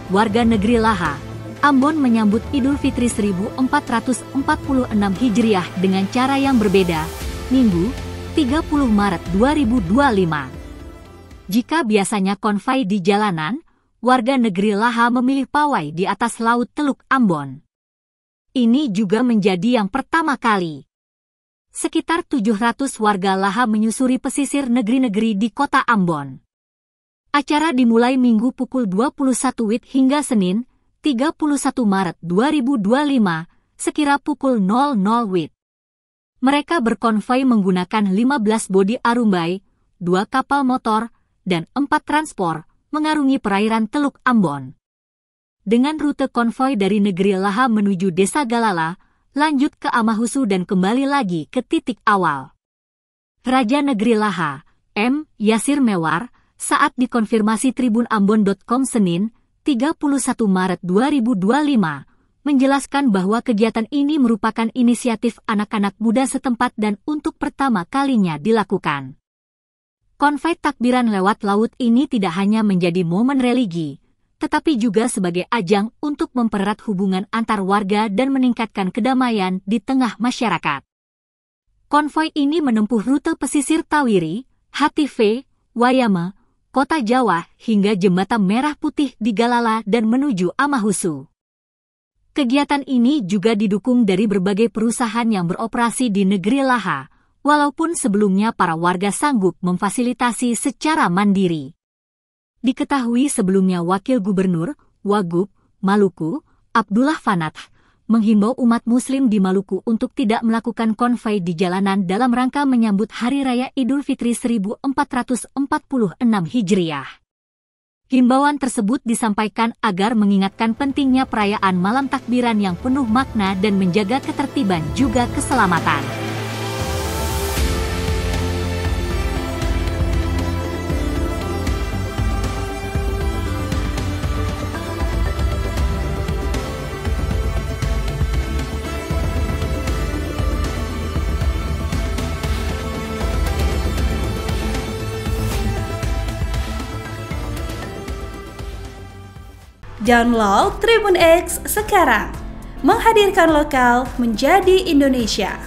warga negeri Laha, Ambon menyambut Idul Fitri 1446 Hijriah dengan cara yang berbeda, Minggu, 30 Maret 2025. Jika biasanya konvoi di jalanan, warga negeri Laha memilih pawai di atas laut Teluk Ambon. Ini juga menjadi yang pertama kali. Sekitar 700 warga Laha menyusuri pesisir negeri-negeri di kota Ambon. Acara dimulai Minggu pukul 21 WIB hingga Senin, 31 Maret 2025, sekira pukul 00 WIB. Mereka berkonvoi menggunakan 15 bodi arumbai, 2 kapal motor, dan 4 transport, mengarungi perairan Teluk Ambon. Dengan rute konvoi dari negeri Laha menuju Desa Galala, lanjut ke Amahusu dan kembali lagi ke titik awal. Raja Negeri Laha, M. Yasir Mewar, saat dikonfirmasi tribunambon.com Senin, 31 Maret 2025, menjelaskan bahwa kegiatan ini merupakan inisiatif anak-anak muda setempat dan untuk pertama kalinya dilakukan. Konvoi takbiran lewat laut ini tidak hanya menjadi momen religi, tetapi juga sebagai ajang untuk mempererat hubungan antar warga dan meningkatkan kedamaian di tengah masyarakat. Konvoi ini menempuh rute pesisir Tawiri, Hative, Wayama, Kota Jawa, hingga Jembatan Merah Putih di Galala dan menuju Amahusu. Kegiatan ini juga didukung dari berbagai perusahaan yang beroperasi di negeri Laha, walaupun sebelumnya para warga sanggup memfasilitasi secara mandiri. Diketahui sebelumnya Wakil Gubernur, Wagub, Maluku, Abdullah Fanat, menghimbau umat Muslim di Maluku untuk tidak melakukan konvoi di jalanan dalam rangka menyambut Hari Raya Idul Fitri 1446 Hijriah. Himbauan tersebut disampaikan agar mengingatkan pentingnya perayaan malam takbiran yang penuh makna dan menjaga ketertiban juga keselamatan. Download Tribun X sekarang, menghadirkan lokal menjadi Indonesia.